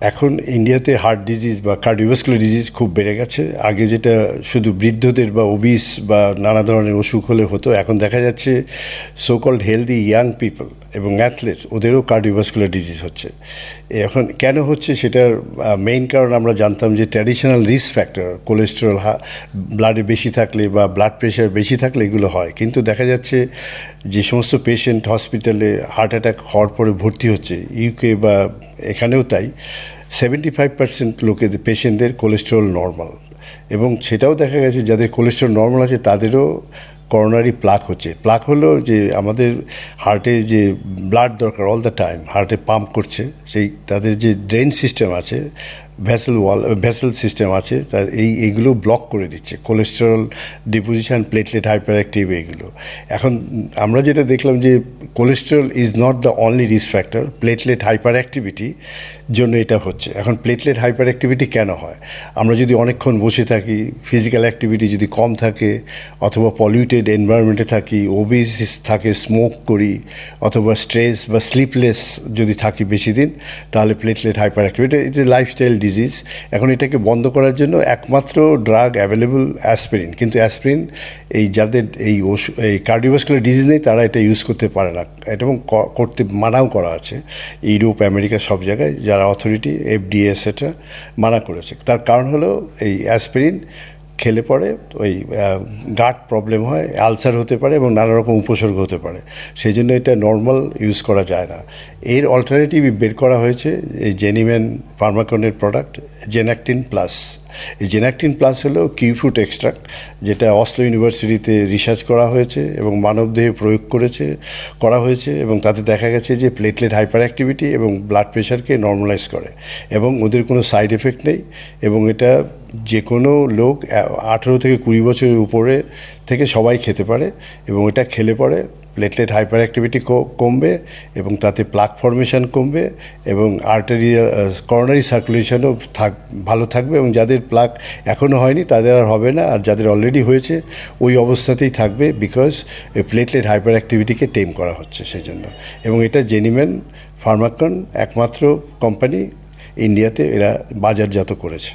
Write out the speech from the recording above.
এখন ইন্ডিয়াতে heart disease বা কার্ডিওভাস্কুলার ডিজিজ খুব বেড়ে গেছে। আগে যেটা শুধু বৃদ্ধদের বা ওবিস বা নানা ধরনের অসুখ হলে হতো, এখন দেখা যাচ্ছে so called healthy young people এবং অ্যাথলেটস ওদেরও কার্ডিওভাস্কুলার ডিজিজ হচ্ছে। এখন কেন হচ্ছে সেটার মেইন কারণ আমরা জানতাম যে ট্র্যাডিশনাল রিস্ক ফ্যাক্টর, কোলেস্টেরল ব্লাডে বেশি থাকলে বা ব্লাড প্রেশার বেশি থাকলে এগুলো হয়। কিন্তু দেখা যাচ্ছে যে সমস্ত পেশেন্ট হসপিটালে হার্ট অ্যাটাক হওয়ার পরে ভর্তি হচ্ছে, ইউকে বা এখানেও তাই, 75% লোকেদের পেশেন্টদের কোলেস্টেরল নর্মাল, এবং সেটাও দেখা গেছে যাদের কোলেস্টেরল নর্মাল আছে তাদেরও করোনারি প্লাক হচ্ছে। প্লাক হলো যে আমাদের হার্টে যে ব্লাড দরকার অল দ্য টাইম হার্টে পাম্প করছে, সেই তাদের যে ড্রেন সিস্টেম আছে, ভেসেল সিস্টেম আছে, তা এইগুলো ব্লক করে দিচ্ছে, cholesterol deposition, platelet hyper active এগুলো। এখন আমরা যেটা দেখলাম যে cholesterol is not the only risk factor, platelet hyper activity জন্য এটা হচ্ছে। এখন প্লেটলেট হাইপার অ্যাক্টিভিটি কেন হয়? আমরা যদি অনেকক্ষণ বসে থাকি, ফিজিক্যাল অ্যাক্টিভিটি যদি কম থাকে, অথবা পলিউটেড এনভায়রনমেন্টে থাকি, ওবিস থাকে, স্মোক করি, অথবা স্ট্রেস বা স্লিপলেস যদি থাকি বেশি দিন, তাহলে platelet hyper activity is a lifestyle disease. এখন এটাকে বন্ধ করার জন্য একমাত্র ড্রাগ অ্যাভেলেবল অ্যাসপিরিন, কিন্তু অ্যাসপিরিন এই যাদের এই কার্ডিওভাস্কুলার ডিজিজ নেই তারা এটা ইউজ করতে পারে না, এটা এবং করতে মানাও করা আছে ইউরোপ, আমেরিকা সব জায়গায় যারা অথরিটি, এফডিএ এটসেট্রা মানা করেছে। তার কারণ হলো এই অ্যাসপিরিন খেলে পরে ওই গাট প্রবলেম হয়, আলসার হতে পারে এবং নানা রকম উপসর্গ হতে পারে, সেই জন্য এটা নর্মাল ইউজ করা যায় না। এর অল্টারনেটিভ বের করা হয়েছে এই জেনিম্যান ফার্মাকনের প্রোডাক্ট জেনাকটিন প্লাস। এই জেনাকটিন প্লাস হলো কিউফ্রুট এক্সট্রাক্ট, যেটা অসলো ইউনিভার্সিটিতে রিসার্চ করা হয়েছে এবং মানবদেহে প্রয়োগ করা হয়েছে, এবং তাতে দেখা গেছে যে প্লেটলেট হাইপার অ্যাক্টিভিটি এবং ব্লাড প্রেশারকে নর্মালাইজ করে, এবং ওদের কোনো সাইড এফেক্ট নেই, এবং এটা যে কোনো লোক 18 থেকে 20 বছরের উপরে থেকে সবাই খেতে পারে, এবং এটা খেলে পরে প্লেটলেট হাইপার অ্যাক্টিভিটি কমবে এবং তাতে প্লাক ফর্মেশন কমবে এবং করোনারি সার্কুলেশনও ভালো থাকবে, এবং যাদের প্লাক এখনও হয়নি তাদের আর হবে না, আর যাদের অলরেডি হয়েছে ওই অবস্থাতেই থাকবে, বিকজ প্লেটলেট হাইপার অ্যাক্টিভিটিকে টেম করা হচ্ছে সেই জন্য। এবং এটা জেনিম্যান ফার্মাকন একমাত্র কোম্পানি ইন্ডিয়াতে এরা বাজারজাত করেছে।